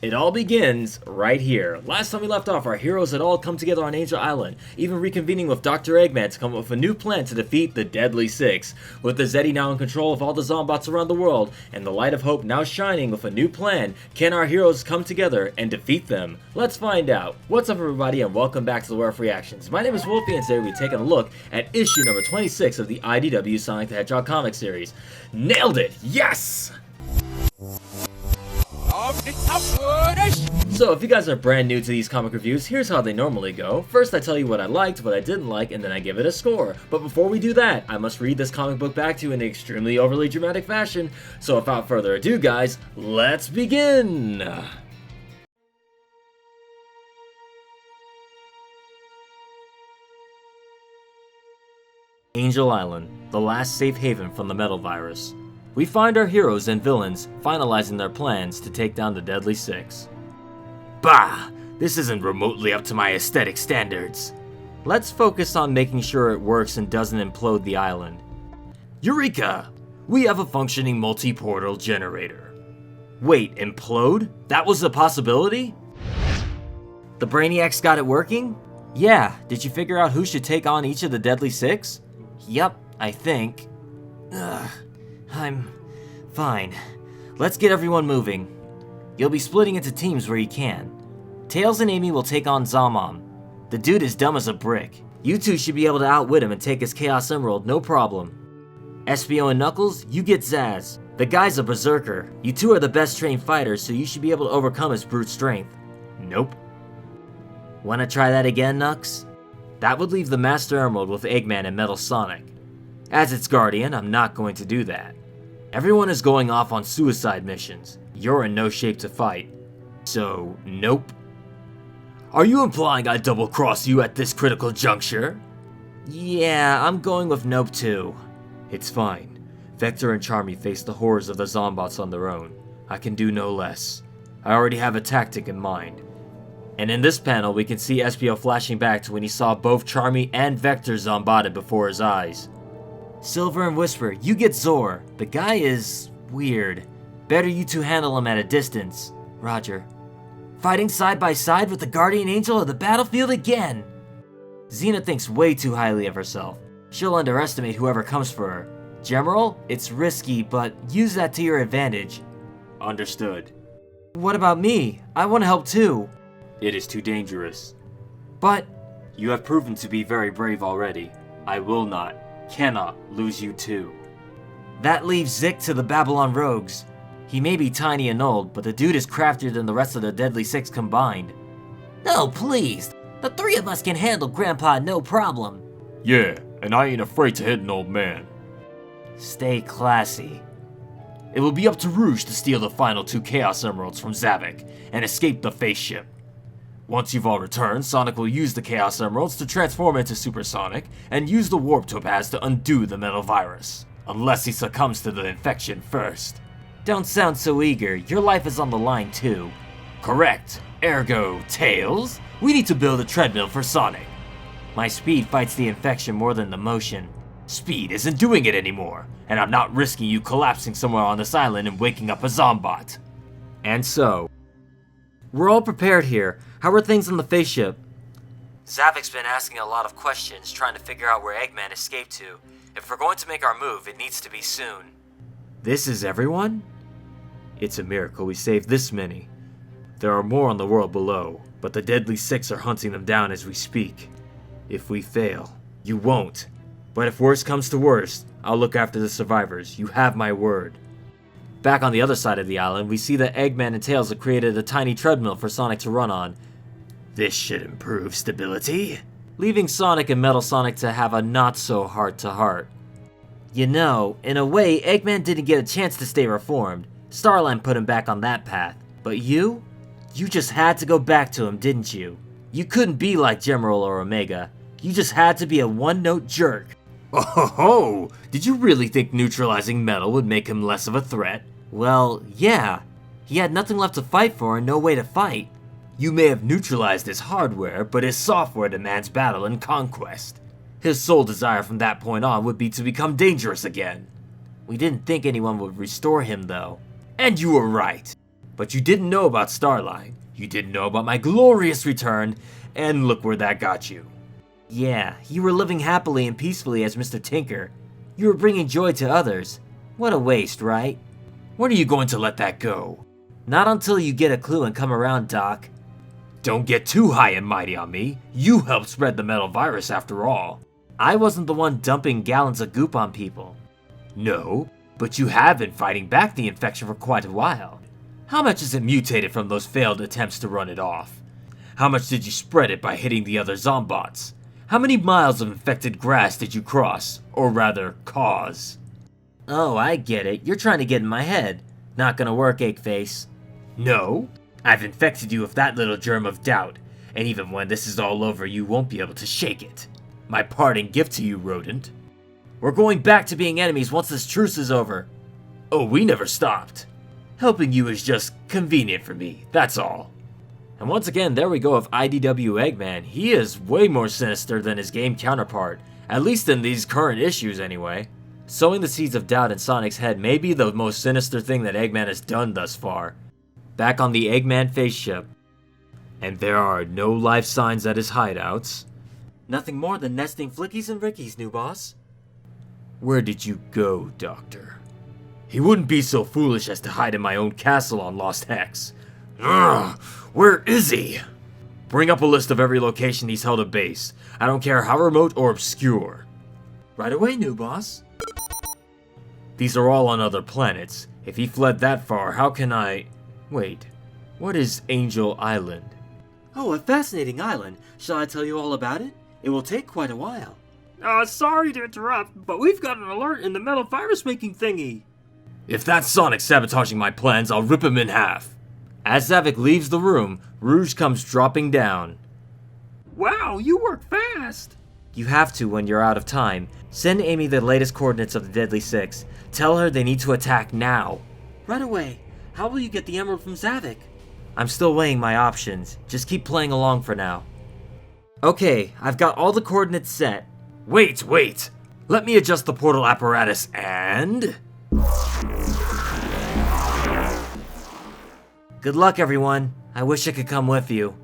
It all begins right here. Last time we left off, our heroes had all come together on Angel Island, even reconvening with Dr. Eggman to come up with a new plan to defeat the Deadly Six. With the Zeddy now in control of all the Zombots around the world, and the light of hope now shining with a new plan, can our heroes come together and defeat them? Let's find out. What's up everybody and welcome back to the World of Reactions. My name is Wolfie and today we'll be taking a look at issue number 26 of the IDW Sonic the Hedgehog comic series. Nailed it! Yes! So if you guys are brand new to these comic reviews, here's how they normally go. First I tell you what I liked, what I didn't like, and then I give it a score. But before we do that, I must read this comic book back to you in an extremely overly dramatic fashion. So without further ado guys, let's begin! Angel Island, the last safe haven from the metal virus. We find our heroes and villains finalizing their plans to take down the Deadly Six. Bah! This isn't remotely up to my aesthetic standards. Let's focus on making sure it works and doesn't implode the island. Eureka! We have a functioning multi-portal generator. Wait, implode? That was a possibility? The Brainiacs got it working? Yeah, did you figure out who should take on each of the Deadly Six? Yup, I think. Ugh. I'm fine. Let's get everyone moving. You'll be splitting into teams where you can. Tails and Amy will take on Zomom. The dude is dumb as a brick. You two should be able to outwit him and take his Chaos Emerald, no problem. Espio and Knuckles, you get Zazz. The guy's a berserker. You two are the best trained fighters, so you should be able to overcome his brute strength. Nope. Wanna try that again, Knux? That would leave the Master Emerald with Eggman and Metal Sonic. As its guardian, I'm not going to do that. Everyone is going off on suicide missions. You're in no shape to fight. So, nope. Are you implying I double-cross you at this critical juncture? Yeah, I'm going with nope too. It's fine. Vector and Charmy face the horrors of the Zombots on their own. I can do no less. I already have a tactic in mind. And in this panel, we can see Espio flashing back to when he saw both Charmy and Vector zombotted before his eyes. Silver and Whisper, you get Zor. The guy is weird. Better you two handle him at a distance. Roger. Fighting side by side with the guardian angel of the battlefield again. Xena thinks way too highly of herself. She'll underestimate whoever comes for her. General, it's risky, but use that to your advantage. Understood. What about me? I want to help too. It is too dangerous. But you have proven to be very brave already. I will not, cannot lose you too. That leaves Zik to the Babylon Rogues. He may be tiny and old, but the dude is craftier than the rest of the Deadly Six combined. No, please. The three of us can handle Grandpa no problem. Yeah, and I ain't afraid to hit an old man. Stay classy. It will be up to Rouge to steal the final two Chaos Emeralds from Zavik and escape the face ship. Once you've all returned, Sonic will use the Chaos Emeralds to transform into Super Sonic and use the Warp Topaz to undo the metal virus. Unless he succumbs to the infection first. Don't sound so eager, your life is on the line too. Correct. Ergo, Tails, we need to build a treadmill for Sonic. My speed fights the infection more than the motion. Speed isn't doing it anymore, and I'm not risking you collapsing somewhere on this island and waking up a Zombot. And so, we're all prepared here. How are things on the face ship? Zavik's been asking a lot of questions, trying to figure out where Eggman escaped to. If we're going to make our move, it needs to be soon. This is everyone? It's a miracle we saved this many. There are more on the world below, but the Deadly Six are hunting them down as we speak. If we fail, you won't. But if worst comes to worst, I'll look after the survivors. You have my word. Back on the other side of the island, we see that Eggman and Tails have created a tiny treadmill for Sonic to run on. This should improve stability, leaving Sonic and Metal Sonic to have a not-so-heart-to-heart. You know, in a way, Eggman didn't get a chance to stay reformed. Starline put him back on that path. But you? You just had to go back to him, didn't you? You couldn't be like General or Omega. You just had to be a one-note jerk. Oh, did you really think neutralizing Metal would make him less of a threat? Well, yeah. He had nothing left to fight for and no way to fight. You may have neutralized his hardware, but his software demands battle and conquest. His sole desire from that point on would be to become dangerous again. We didn't think anyone would restore him though. And you were right. But you didn't know about Starlight. You didn't know about my glorious return, and look where that got you. Yeah, you were living happily and peacefully as Mr. Tinker. You were bringing joy to others. What a waste, right? When are you going to let that go? Not until you get a clue and come around, Doc. Don't get too high and mighty on me. You helped spread the metal virus after all. I wasn't the one dumping gallons of goop on people. No, but you have been fighting back the infection for quite a while. How much has it mutated from those failed attempts to run it off? How much did you spread it by hitting the other zombots? How many miles of infected grass did you cross? Or rather, cause? Oh, I get it. You're trying to get in my head. Not gonna work, Eggface. No, I've infected you with that little germ of doubt, and even when this is all over, you won't be able to shake it. My parting gift to you, rodent. We're going back to being enemies once this truce is over. Oh, we never stopped. Helping you is just convenient for me, that's all. And once again, there we go with IDW Eggman. He is way more sinister than his game counterpart, at least in these current issues anyway. Sowing the seeds of doubt in Sonic's head may be the most sinister thing that Eggman has done thus far. Back on the Eggman face ship. And there are no life signs at his hideouts. Nothing more than nesting flickies and rickies, new boss. Where did you go, Doctor? He wouldn't be so foolish as to hide in my own castle on Lost Hex. Ugh, where is he? Bring up a list of every location he's held a base. I don't care how remote or obscure. Right away, new boss. These are all on other planets. If he fled that far, how can I... Wait, what is Angel Island? Oh, a fascinating island. Shall I tell you all about it? It will take quite a while. Sorry to interrupt, but we've got an alert in the metal virus making thingy. If that's Sonic sabotaging my plans, I'll rip him in half. As Zavik leaves the room, Rouge comes dropping down. Wow, you work fast! You have to when you're out of time. Send Amy the latest coordinates of the Deadly Six. Tell her they need to attack now. Right away. How will you get the emerald from Zavik? I'm still weighing my options. Just keep playing along for now. Okay, I've got all the coordinates set. Wait! Let me adjust the portal apparatus and... Good luck, everyone. I wish I could come with you.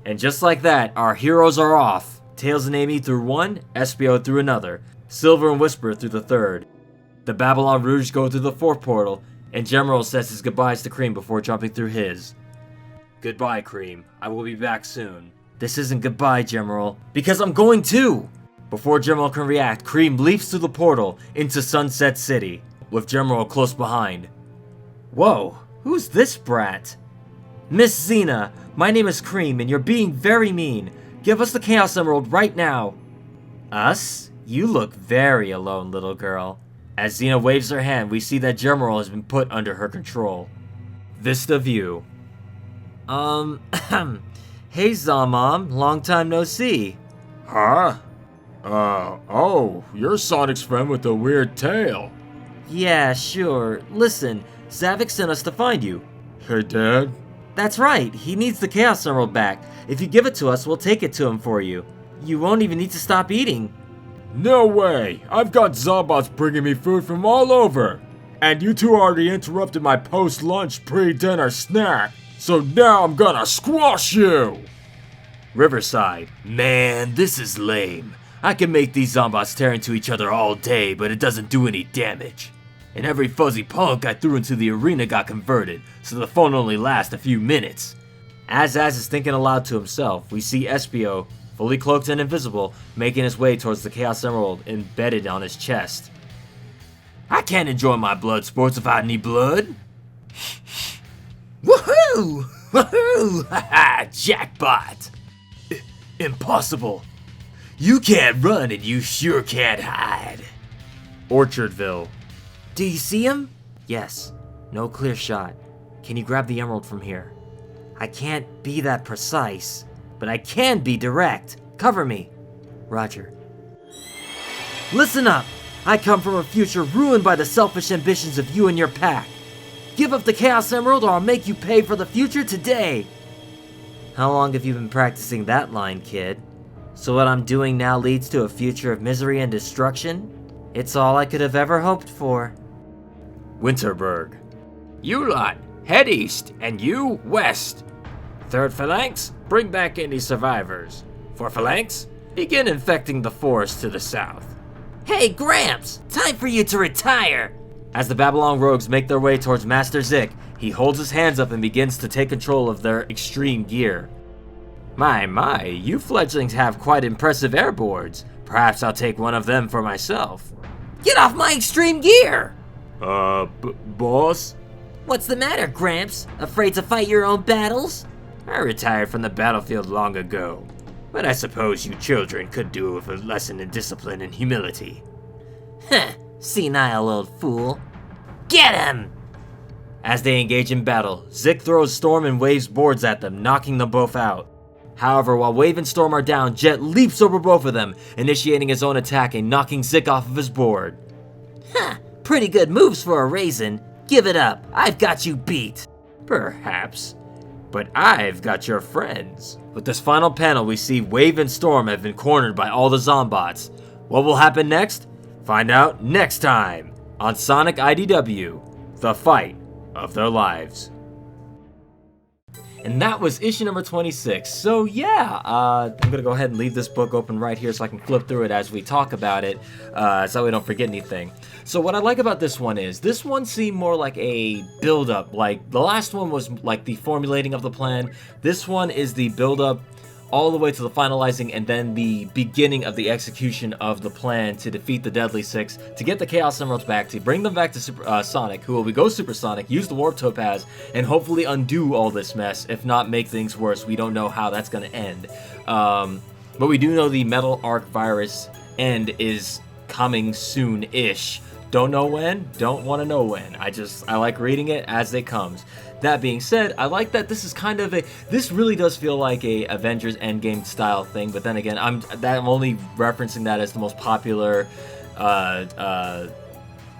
And just like that, our heroes are off. Tails and Amy through one, Espio through another, Silver and Whisper through the third. The Babylon Rouge go through the fourth portal, and General says his goodbyes to Cream before jumping through his. Goodbye, Cream. I will be back soon. This isn't goodbye, General, because I'm going too! Before General can react, Cream leaps through the portal into Sunset City, with General close behind. Whoa, who's this brat? Miss Xena, my name is Cream and you're being very mean. Give us the Chaos Emerald right now. Us? You look very alone, little girl. As Xena waves her hand, we see that General has been put under her control. Vista view. Hey Zomom, long time no see. Huh? Oh, you're Sonic's friend with the weird tail. Yeah, sure. Listen, Zavik sent us to find you. Hey, Dad? That's right, he needs the Chaos Emerald back. If you give it to us, we'll take it to him for you. You won't even need to stop eating. No way! I've got Zombots bringing me food from all over! And you two already interrupted my post-lunch pre-dinner snack, so now I'm gonna squash you! Riverside. Man, this is lame. I can make these Zombots tear into each other all day, but it doesn't do any damage. And every fuzzy punk I threw into the arena got converted, so the fun only lasts a few minutes. As Zazz is thinking aloud to himself, we see Espio, fully cloaked and invisible, making his way towards the Chaos Emerald embedded on his chest. I can't enjoy my blood sports without any blood. Woohoo! Woohoo! Haha! Jackpot! Impossible! You can't run and you sure can't hide. Orchardville. Do you see him? Yes. No clear shot. Can you grab the emerald from here? I can't be that precise, but I can be direct. Cover me. Roger. Listen up! I come from a future ruined by the selfish ambitions of you and your pack. Give up the Chaos Emerald or I'll make you pay for the future today! How long have you been practicing that line, kid? So what I'm doing now leads to a future of misery and destruction? It's all I could have ever hoped for. Winterberg. You lot, head east, and you, west. Third Phalanx, bring back any survivors. Fourth Phalanx, begin infecting the forest to the south. Hey, Gramps! Time for you to retire! As the Babylon rogues make their way towards Master Zik, he holds his hands up and begins to take control of their extreme gear. My, you fledglings have quite impressive airboards. Perhaps I'll take one of them for myself. Get off my extreme gear! Boss? What's the matter, Gramps? Afraid to fight your own battles? I retired from the battlefield long ago, but I suppose you children could do with a lesson in discipline and humility. Heh, senile old fool. Get him! As they engage in battle, Zik throws Storm and Wave's boards at them, knocking them both out. However, while Wave and Storm are down, Jet leaps over both of them, initiating his own attack and knocking Zik off of his board. Ha! Pretty good moves for a raisin. Give it up. I've got you beat. Perhaps. But I've got your friends. With this final panel, we see Wave and Storm have been cornered by all the Zombots. What will happen next? Find out next time on Sonic IDW, The Fight of Their Lives. And that was issue number 26. So yeah, I'm gonna go ahead and leave this book open right here so I can flip through it as we talk about it, so we don't forget anything. So what I like about this one is, this one seemed more like a build-up. Like, the last one was like the formulating of the plan. This one is the build-up all the way to the finalizing and then the beginning of the execution of the plan to defeat the Deadly Six, to get the Chaos Emeralds back, to bring them back to Sonic, who will go Supersonic, use the Warp Topaz, and hopefully undo all this mess, if not make things worse. We don't know how that's going to end. But we do know the Metal Arc Virus end is coming soon-ish. Don't know when, don't want to know when. I like reading it as it comes. That being said, I like that this is kind of this really does feel like a Avengers Endgame style thing, but then again, I'm only referencing that as the most popular,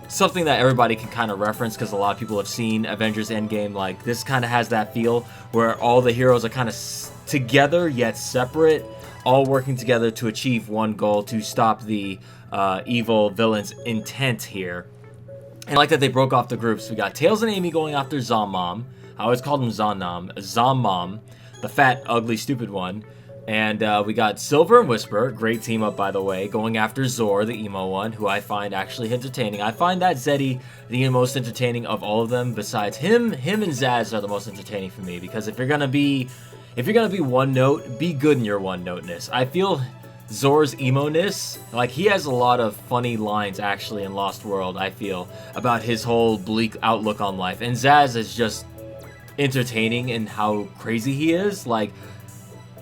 something that everybody can kind of reference, because a lot of people have seen Avengers Endgame. Like, this kind of has that feel, where all the heroes are kind of together, yet separate, all working together to achieve one goal, to stop the evil villain's intent here. And I like that they broke off the groups. We got Tails and Amy going after Zommom. I always called him Zommom, the fat, ugly, stupid one. And we got Silver and Whisper, great team up by the way, going after Zor, the emo one, who I find actually entertaining. I find that Zeddy the most entertaining of all of them. Besides him and Zazz are the most entertaining for me, because if you're gonna be one note, be good in your one noteness. I feel Zor's emo-ness, like, he has a lot of funny lines actually in Lost World, I feel, about his whole bleak outlook on life. And Zazz is just entertaining in how crazy he is. Like,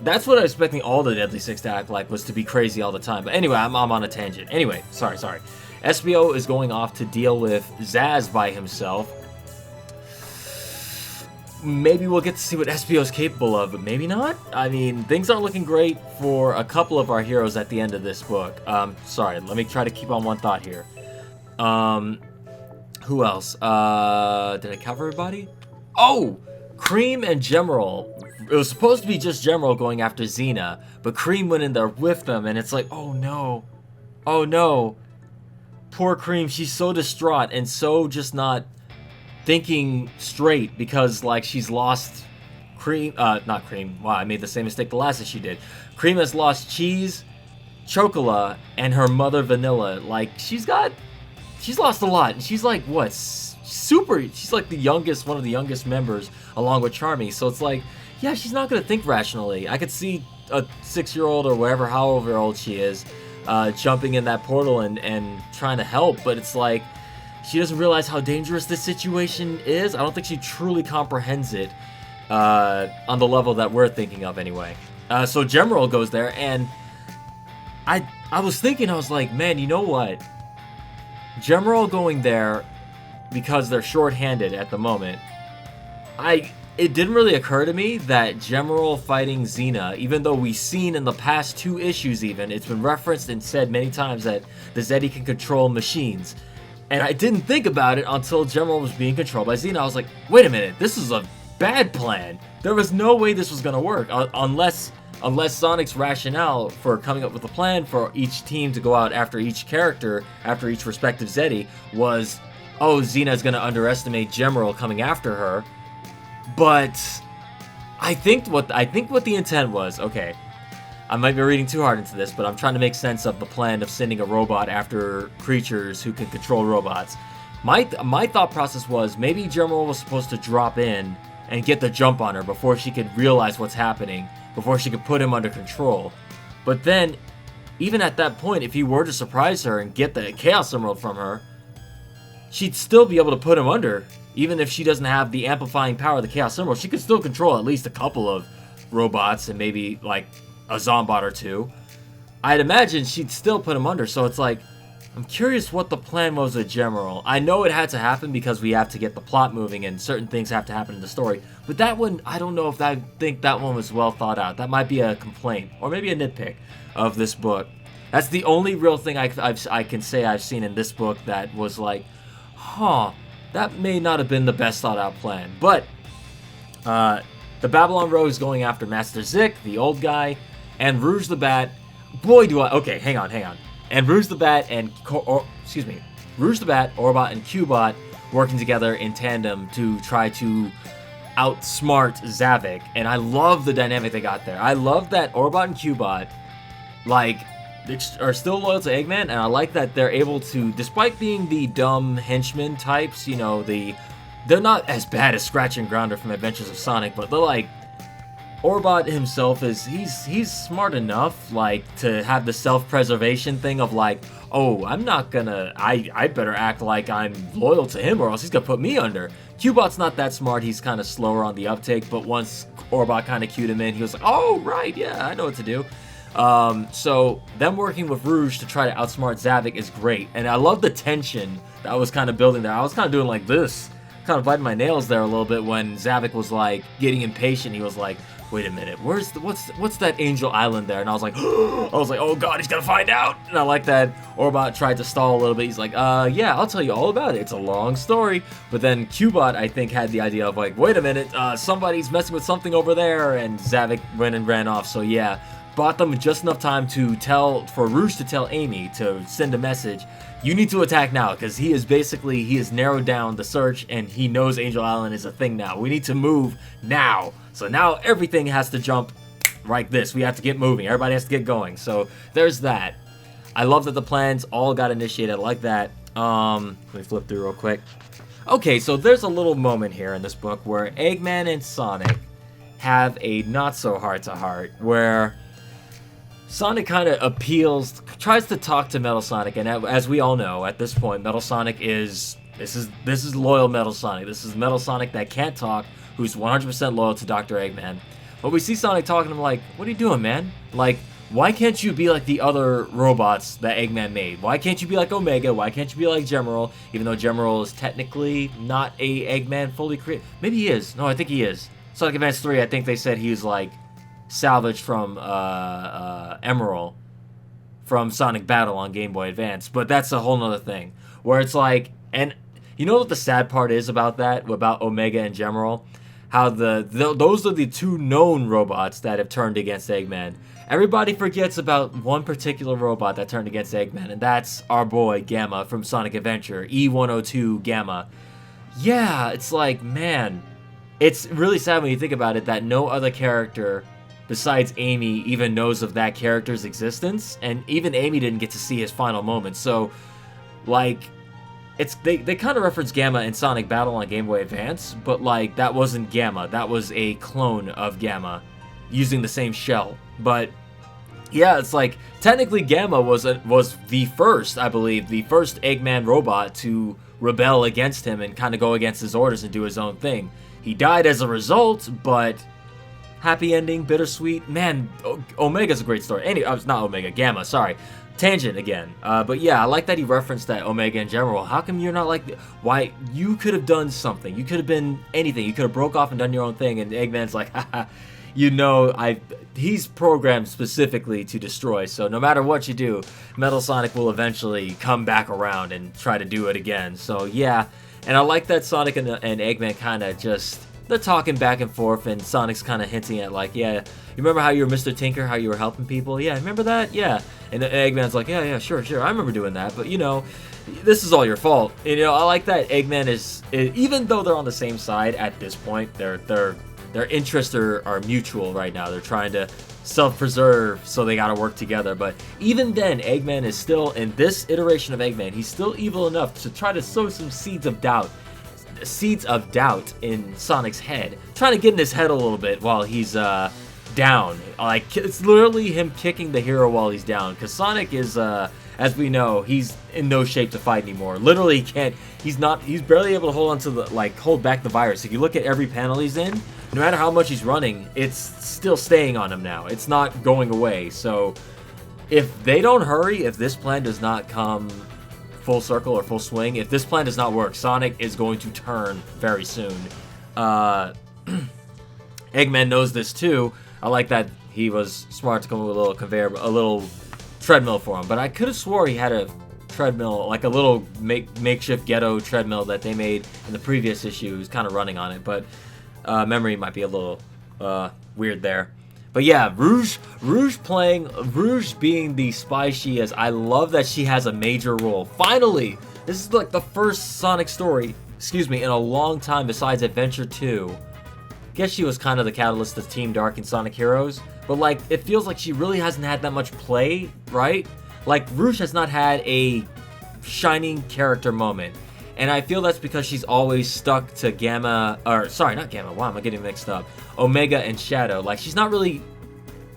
that's what I was expecting all the Deadly Six to act like, was to be crazy all the time. But anyway, I'm on a tangent. Anyway, sorry. Espio is going off to deal with Zazz by himself. Maybe we'll get to see what Espio is capable of, but maybe not. I mean, things aren't looking great for a couple of our heroes at the end of this book. Sorry, let me try to keep on one thought here. Who else? Did I cover everybody? Oh! Cream and Gemerald. It was supposed to be just Gemerald going after Xena, but Cream went in there with them, and it's like, oh no. Oh no. Poor Cream, she's so distraught and so just not thinking straight, because like she's lost not Cream. Wow, I made the same mistake the last she did. Cream has lost Cheese, Chocola, and her mother Vanilla. Like, she's lost a lot, and she's like, what, she's like the youngest, one of the youngest members, along with Charmy. So it's like, yeah, she's not gonna think rationally. I could see a 6-year-old or whatever, however old she is, jumping in that portal and trying to help, but it's like, she doesn't realize how dangerous this situation is. I don't think she truly comprehends it on the level that we're thinking of anyway. So Gemerald goes there, and I was thinking, I was like, man, you know what? Gemerald going there, because they're short-handed at the moment, it didn't really occur to me that Gemerald fighting Xena, even though we've seen in the past 2 issues even, it's been referenced and said many times that the Zeddy can control machines. And I didn't think about it until Gemerald was being controlled by Xena. I was like, wait a minute, this is a bad plan. There was no way this was going to work, unless Sonic's rationale for coming up with a plan for each team to go out after each character, after each respective Zeddy, was, oh, Xena's going to underestimate Gemerald coming after her, But I think what the intent was, okay, I might be reading too hard into this, but I'm trying to make sense of the plan of sending a robot after creatures who can control robots. My thought process was maybe General was supposed to drop in and get the jump on her before she could realize what's happening, before she could put him under control. But then, even at that point, if he were to surprise her and get the Chaos Emerald from her, she'd still be able to put him under. Even if she doesn't have the amplifying power of the Chaos Emerald, she could still control at least a couple of robots and maybe like a Zombot or two. I'd imagine she'd still put him under, so it's like, I'm curious what the plan was with General. I know it had to happen because we have to get the plot moving and certain things have to happen in the story. But that one, I don't know if I think that one was well thought out. That might be a complaint or maybe a nitpick of this book. That's the only real thing I can say I've seen in this book that was like, huh, that may not have been the best thought out plan. But the Babylon Rogue is going after Master Zik, the old guy, and Rouge the Bat. Boy, do I... Okay, hang on. And Rouge the Bat and... Rouge the Bat, Orbot, and Cubot working together in tandem to try to outsmart Zavik. And I love the dynamic they got there. I love that Orbot and Cubot, like, are still loyal to Eggman, and I like that they're able to, despite being the dumb henchmen types, you know, they're not as bad as Scratch and Grounder from Adventures of Sonic, but they're like... Orbot himself he's smart enough, like, to have the self-preservation thing of like, oh, I'm not gonna, I better act like I'm loyal to him or else he's gonna put me under. Cubot's not that smart, he's kind of slower on the uptake, but once Orbot kind of cued him in, he was like, oh, right, yeah, I know what to do. So them working with Rouge to try to outsmart Zavik is great, and I love the tension that was kind of building there. I was kind of doing like this, kind of biting my nails there a little bit when Zavik was like getting impatient. He was like, wait a minute, what's that Angel Island there? And I was like, oh god, he's gonna find out. And I like that Orbot tried to stall a little bit. He's like, yeah, I'll tell you all about it. It's a long story. But then Cubot, I think, had the idea of like, wait a minute, somebody's messing with something over there. And Zavik went and ran off. So yeah, bought them just enough time for Rouge to tell Amy to send a message. You need to attack now, because he has narrowed down the search, and he knows Angel Island is a thing now. We need to move now. So now everything has to jump like this. We have to get moving. Everybody has to get going. So there's that. I love that the plans all got initiated. I like that. Let me flip through real quick. Okay, so there's a little moment here in this book where Eggman and Sonic have a not-so-heart-to-heart, where Sonic kind of tries to talk to Metal Sonic, and as we all know, at this point, Metal Sonic this is loyal Metal Sonic. This is Metal Sonic that can't talk, who's 100% loyal to Dr. Eggman. But we see Sonic talking to him like, what are you doing, man? Like, why can't you be like the other robots that Eggman made? Why can't you be like Omega? Why can't you be like Gemerald? Even though Gemerald is technically not a Eggman fully created. Maybe he is. No, I think he is. Sonic Advance 3, I think they said he was like salvaged from Emerald from Sonic Battle on Game Boy Advance, but that's a whole nother thing, where it's like, and you know what the sad part is about that, about Omega and Gemerald? How those are the two known robots that have turned against Eggman. Everybody forgets about one particular robot that turned against Eggman, and that's our boy Gamma from Sonic Adventure, E102 Gamma. Yeah, it's like, man, it's really sad when you think about it that no other character besides Amy even knows of that character's existence, and even Amy didn't get to see his final moments. So, like, they kind of reference Gamma in Sonic Battle on Game Boy Advance, but like that wasn't Gamma. That was a clone of Gamma using the same shell. But yeah, it's like technically Gamma was the first, I believe, the first Eggman robot to rebel against him and kind of go against his orders and do his own thing. He died as a result, but happy ending, bittersweet. Man, Omega's a great story. Anyway, not Omega, Gamma, sorry. Tangent again. But yeah, I like that he referenced that Omega in general. How come you're not like... Why? You could have done something. You could have been anything. You could have broke off and done your own thing. And Eggman's like, haha, you know, he's programmed specifically to destroy. So no matter what you do, Metal Sonic will eventually come back around and try to do it again. So yeah, and I like that Sonic and Eggman kind of just... They're talking back and forth, and Sonic's kind of hinting at, like, yeah, you remember how you were Mr. Tinker, how you were helping people? Yeah, remember that? Yeah. And Eggman's like, yeah, sure, I remember doing that. But, you know, this is all your fault. And, you know, I like that Eggman is, even though they're on the same side at this point, their interests are mutual right now. They're trying to self-preserve, so they gotta work together. But even then, Eggman is still, in this iteration of Eggman, he's still evil enough to try to sow some seeds of doubt in Sonic's head, trying to get in his head a little bit while he's down. Like, it's literally him kicking the hero while he's down, because Sonic is, as we know, he's in no shape to fight anymore. Literally, he can't. He's barely able to hold on to hold back the virus. If you look at every panel he's in, no matter how much he's running, it's still staying on him now. It's not going away. So, if they don't hurry, if this plan does not come full circle or full swing, if this plan does not work, Sonic is going to turn very soon. Eggman knows this too. I like that he was smart to come up with a little treadmill for him. But I could have swore he had a treadmill, like a little makeshift ghetto treadmill that they made in the previous issue. He was kind of running on it, but memory might be a little weird there. But yeah, Rouge being the spy she is. I love that she has a major role. Finally, this is like the first Sonic story, in a long time besides Adventure 2. Guess she was kind of the catalyst of Team Dark and Sonic Heroes, but like it feels like she really hasn't had that much play, right? Like Rouge has not had a shining character moment, and I feel that's because she's always stuck to Omega and Shadow. Like she's not really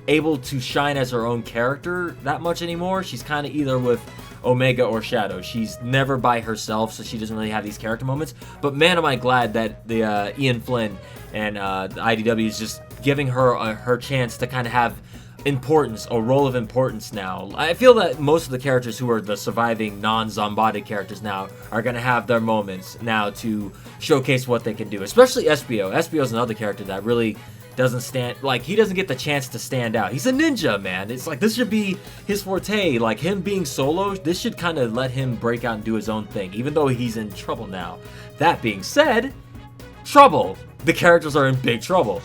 able to shine as her own character that much anymore. She's kind of either with Omega or Shadow. She's never by herself, so she doesn't really have these character moments. But man, am I glad that the Ian Flynn and the IDW is just giving her her chance to kind of have importance, a role of importance now. I feel that most of the characters who are the surviving non-Zombotic characters now are going to have their moments now to showcase what they can do, especially Espio. Espio is another character that really doesn't stand, like, he doesn't get the chance to stand out. He's a ninja, man. It's like, this should be his forte. Like, him being solo, this should kind of let him break out and do his own thing, even though he's in trouble now. That being said, trouble. The characters are in big trouble.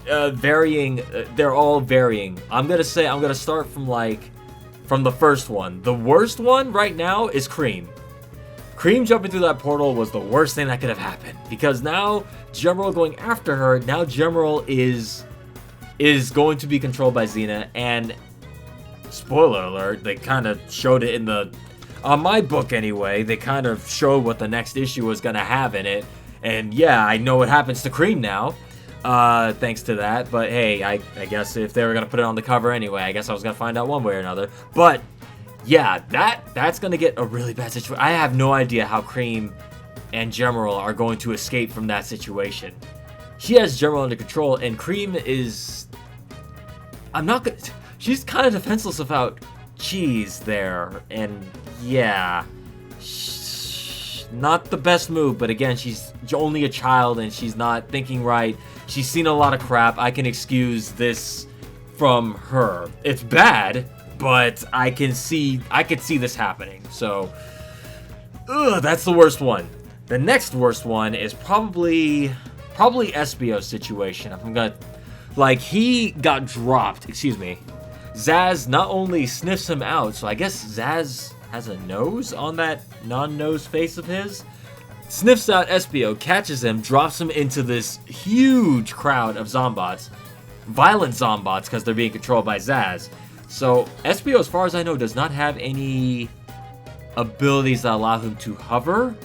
They're all varying. I'm gonna start from the first one. The worst one right now is Cream. Cream jumping through that portal was the worst thing that could have happened, because now Gemerald going after her, now Gemerald is going to be controlled by Xena, and spoiler alert, they kind of showed it on my book anyway, they kind of showed what the next issue was gonna have in it, and yeah, I know what happens to Cream now. Thanks to that, but hey, I guess if they were gonna put it on the cover anyway, I guess I was gonna find out one way or another. But yeah, that's gonna get a really bad situation. I have no idea how Cream and Gemerald are going to escape from that situation. She has Gemerald under control, and Cream is... she's kind of defenseless without Cheese there, and yeah... Not the best move, but again, she's only a child and she's not thinking right. She's seen a lot of crap. I can excuse this from her. It's bad, but I could see this happening. So, that's the worst one. The next worst one is probably Espio's situation. I'm gonna, he got dropped. Zazz not only sniffs him out, so I guess Zazz has a nose on that non-nose face of his, sniffs out Espio, catches him, drops him into this huge crowd of Zombots, violent Zombots because they're being controlled by Zazz. So Espio, as far as I know, does not have any abilities that allow him to hover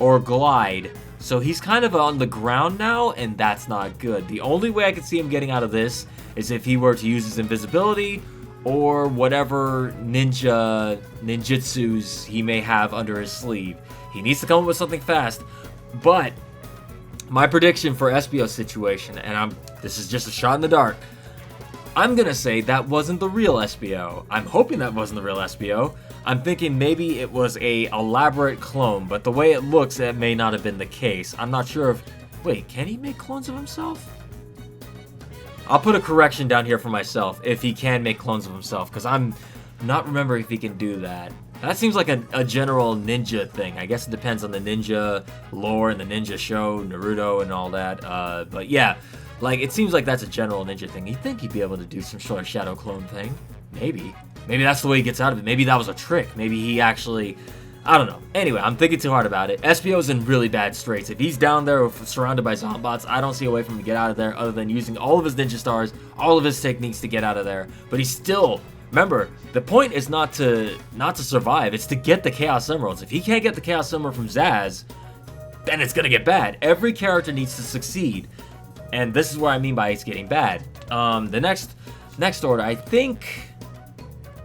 or glide. So he's kind of on the ground now, and that's not good. The only way I could see him getting out of this is if he were to use his invisibility or whatever ninjutsus he may have under his sleeve. He needs to come up with something fast. But my prediction for Espio's situation, and this is just a shot in the dark, I'm gonna say that wasn't the real Espio. I'm hoping that wasn't the real Espio. I'm thinking maybe it was a elaborate clone, but the way it looks, that may not have been the case. I'm not sure if... Wait, can he make clones of himself? I'll put a correction down here for myself if he can make clones of himself, because I'm not remembering if he can do that. That seems like a general ninja thing. I guess it depends on the ninja lore and the ninja show, Naruto and all that. But yeah, it seems like that's a general ninja thing. You'd think he'd be able to do some sort of shadow clone thing. Maybe. Maybe that's the way he gets out of it. Maybe that was a trick. Maybe he actually I don't know. Anyway, I'm thinking too hard about it. Espio's in really bad straits. If he's down there surrounded by Zombots, I don't see a way for him to get out of there other than using all of his ninja stars, all of his techniques to get out of there. But he's still... Remember, the point is not to survive. It's to get the Chaos Emeralds. If he can't get the Chaos Emerald from Zazz, then it's going to get bad. Every character needs to succeed. And this is what I mean by it's getting bad. The next order, I think...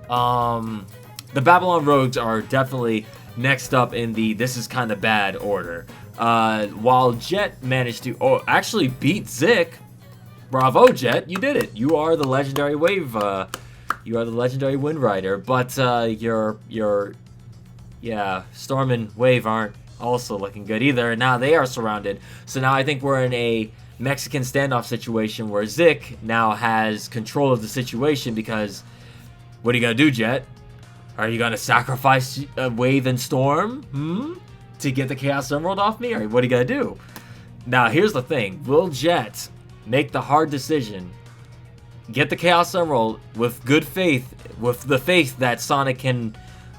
the Babylon Rogues are definitely... next up in the this is kind of bad order. While Jet managed to actually beat Zik. Bravo, Jet, you did it. You are the legendary wave. You are the legendary Wind Rider. But yeah, Storm and Wave aren't also looking good either. And now they are surrounded. So now I think we're in a Mexican standoff situation where Zik now has control of the situation because what are you gonna do, Jet? Are you gonna sacrifice Wave and Storm to get the Chaos Emerald off me? Or what are you gonna do? Now, here's the thing. Will Jet make the hard decision, get the Chaos Emerald with good faith, with the faith that Sonic can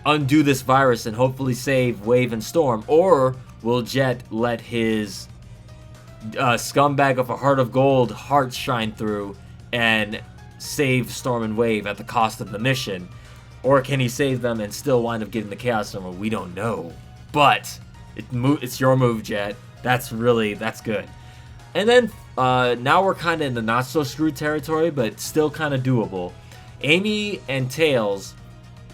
undo this virus and hopefully save Wave and Storm? Or will Jet let his scumbag of a heart of gold heart shine through and save Storm and Wave at the cost of the mission? Or can he save them and still wind up getting the Chaos Emerald? We don't know. But it's your move, Jet. That's good. And then now we're kind of in the not so screwed territory, but still kind of doable. Amy and Tails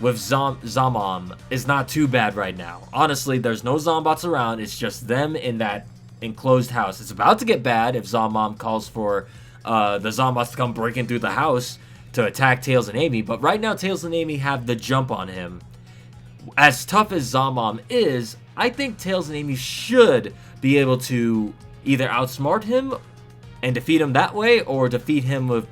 with Zomom is not too bad right now. Honestly, there's no Zombots around. It's just them in that enclosed house. It's about to get bad if Zomom calls for the Zombots to come breaking through the house to attack Tails and Amy, but right now Tails and Amy have the jump on him. As tough as Zomom is, I think Tails and Amy should be able to either outsmart him and defeat him that way, or defeat him with,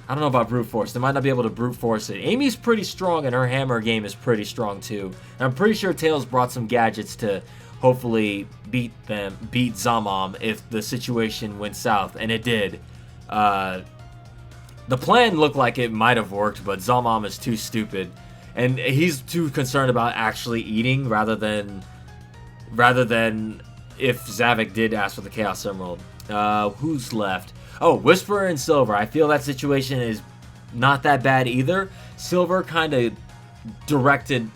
I don't know about brute force. They might not be able to brute force it. Amy's pretty strong and her hammer game is pretty strong too. And I'm pretty sure Tails brought some gadgets to hopefully beat Zomom if the situation went south, and it did. The plan looked like it might have worked, but Zomom is too stupid. And he's too concerned about actually eating rather than if Zavik did ask for the Chaos Emerald. Who's left? Oh, Whisperer and Silver. I feel that situation is not that bad either. Silver kind of directed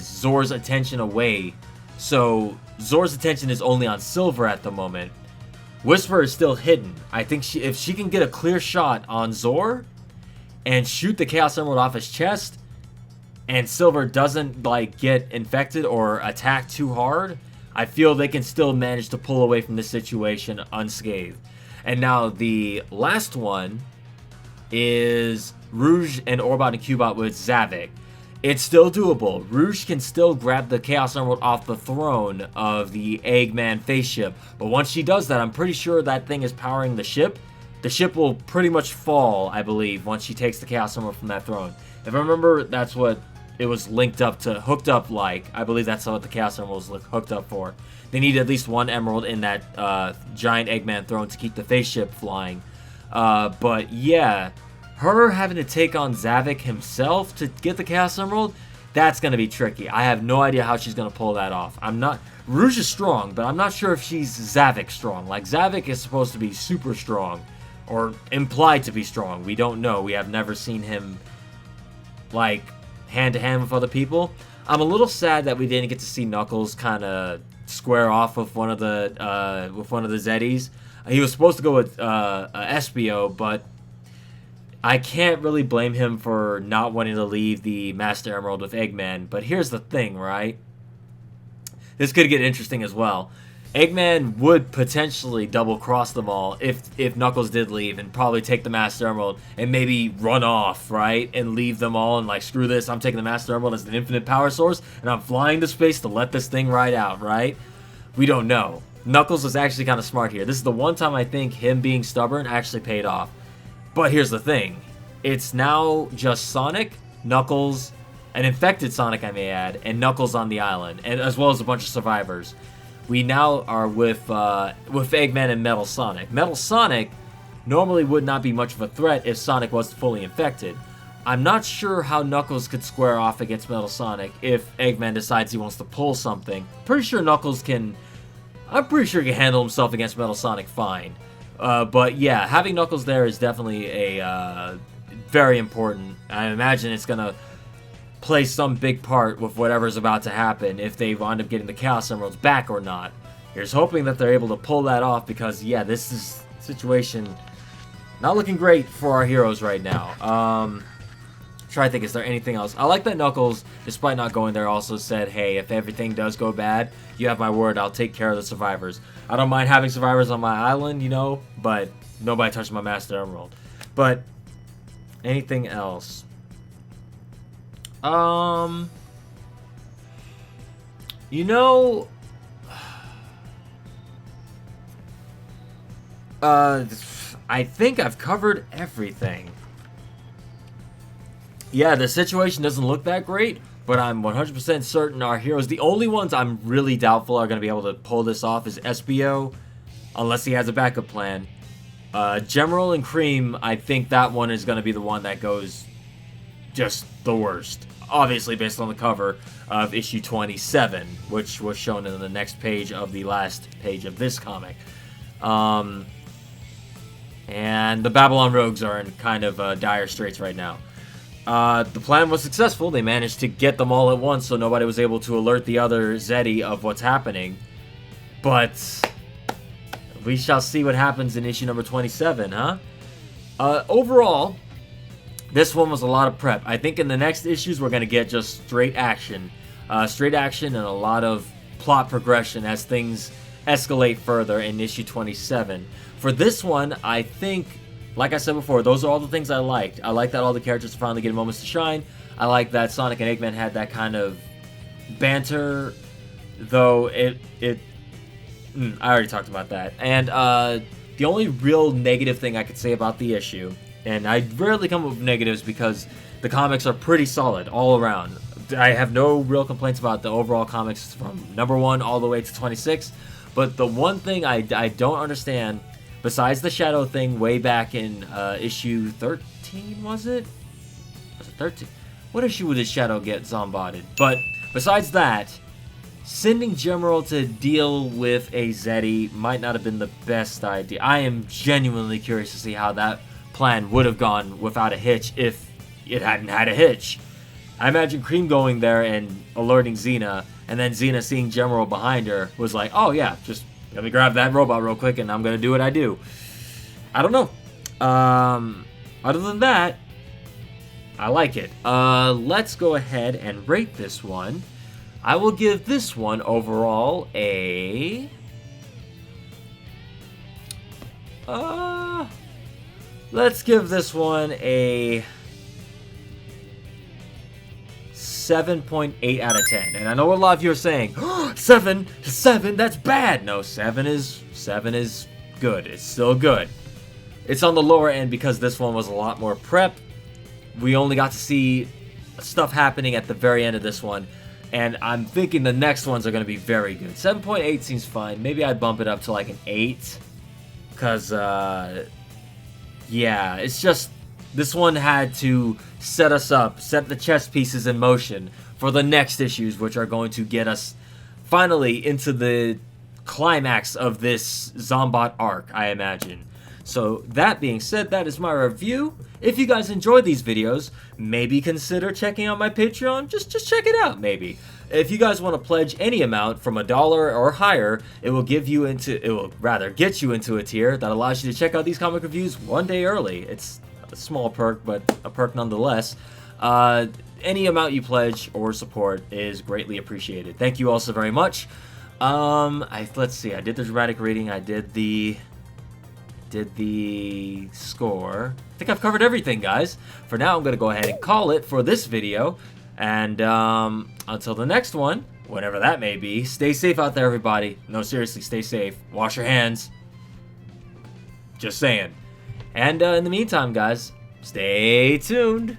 Zor's attention away. So Zor's attention is only on Silver at the moment. Whisper is still hidden. I think if she can get a clear shot on Zor and shoot the Chaos Emerald off his chest, and Silver doesn't get infected or attack too hard, I feel they can still manage to pull away from this situation unscathed. And now the last one is Rouge and Orbot and Cubot with Zavik. It's still doable. Rouge can still grab the Chaos Emerald off the throne of the Eggman face ship. But once she does that, I'm pretty sure that thing is powering the ship. The ship will pretty much fall, I believe, once she takes the Chaos Emerald from that throne. If I remember, that's what it was hooked up like. I believe that's what the Chaos Emerald was hooked up for. They need at least one emerald in that giant Eggman throne to keep the face ship flying. But yeah, her having to take on Zavik himself to get the Chaos Emerald, that's going to be tricky. I have no idea how she's going to pull that off. Rouge is strong, but I'm not sure if she's Zavik strong. Like, Zavik is supposed to be super strong, or implied to be strong. We don't know. We have never seen him, like, hand-to-hand with other people. I'm a little sad that we didn't get to see Knuckles kind of square off with one of the Zeddies. He was supposed to go with Espio, but I can't really blame him for not wanting to leave the Master Emerald with Eggman. But here's the thing, right? This could get interesting as well. Eggman would potentially double-cross them all if Knuckles did leave and probably take the Master Emerald and maybe run off, right? And leave them all and like, screw this, I'm taking the Master Emerald as an infinite power source and I'm flying to space to let this thing ride out, right? We don't know. Knuckles was actually kind of smart here. This is the one time I think him being stubborn actually paid off. But here's the thing. It's now just Sonic, Knuckles, an infected Sonic I may add, and Knuckles on the island, and as well as a bunch of survivors. We now are with Eggman and Metal Sonic. Metal Sonic normally would not be much of a threat if Sonic wasn't fully infected. I'm not sure how Knuckles could square off against Metal Sonic if Eggman decides he wants to pull something. Pretty sure Knuckles can... I'm pretty sure he can handle himself against Metal Sonic fine. But yeah, having Knuckles there is definitely a very important. I imagine it's going to play some big part with whatever's about to happen if they wind up getting the Chaos Emeralds back or not. Here's hoping that they're able to pull that off because, yeah, this is situation not looking great for our heroes right now. Try to think, is there anything else? I like that Knuckles, despite not going there, also said, hey, if everything does go bad, you have my word, I'll take care of the survivors. I don't mind having survivors on my island, you know, but nobody touched my Master Emerald. But anything else? You know, I think I've covered everything. Yeah, the situation doesn't look that great, but I'm 100% certain our heroes, the only ones I'm really doubtful are going to be able to pull this off is Espio, unless he has a backup plan. General and Cream, I think that one is going to be the one that goes just the worst. Obviously, based on the cover of issue 27, which was shown in the next page of the last page of this comic. And the Babylon Rogues are in kind of dire straits right now. The plan was successful. They managed to get them all at once, so nobody was able to alert the other Zeddy of what's happening. But we shall see what happens in issue number 27, huh? Overall, this one was a lot of prep. I think in the next issues, we're going to get just straight action. Straight action and a lot of plot progression as things escalate further in issue 27. For this one, I think, like I said before, those are all the things I liked. I like that all the characters are finally getting moments to shine. I like that Sonic and Eggman had that kind of banter, though I already talked about that. And the only real negative thing I could say about the issue, and I rarely come up with negatives because the comics are pretty solid all around. I have no real complaints about the overall comics from number 1 all the way to 26. But the one thing I don't understand, besides the Shadow thing way back in issue 13, was it? Was it 13? What issue did Shadow get zombotted? But besides that, sending Gemerald to deal with a Zeddy might not have been the best idea. I am genuinely curious to see how that plan would have gone without a hitch if it hadn't had a hitch. I imagine Cream going there and alerting Xena, and then Xena seeing Gemerald behind her was like, oh yeah, just let me grab that robot real quick and I'm going to do what I do. I don't know. Other than that, I like it. Let's go ahead and rate this one. I will give this one overall a... let's give this one a 7.8 out of 10. And I know what a lot of you are saying, 7, that's bad. No, 7 is good. It's still good. It's on the lower end because this one was a lot more prep. We only got to see stuff happening at the very end of this one. And I'm thinking the next ones are going to be very good. 7.8 seems fine. Maybe I'd bump it up to like an 8. Because, yeah, it's just... This one had to set us up, set the chess pieces in motion for the next issues, which are going to get us finally into the climax of this Zombot arc, I imagine. So that being said, that is my review. If you guys enjoyed these videos, maybe consider checking out my Patreon. Just check it out, maybe. If you guys want to pledge any amount from $1 or higher, it will get you into a tier that allows you to check out these comic reviews one day early. It's a small perk, but a perk nonetheless. Any amount you pledge or support is greatly appreciated. Thank you all so very much. Let's see. I did the dramatic reading. I did the score. I think I've covered everything, guys. For now, I'm going to go ahead and call it for this video. And until the next one, whenever that may be, stay safe out there, everybody. No, seriously, stay safe. Wash your hands. Just saying. And in the meantime, guys, stay tuned.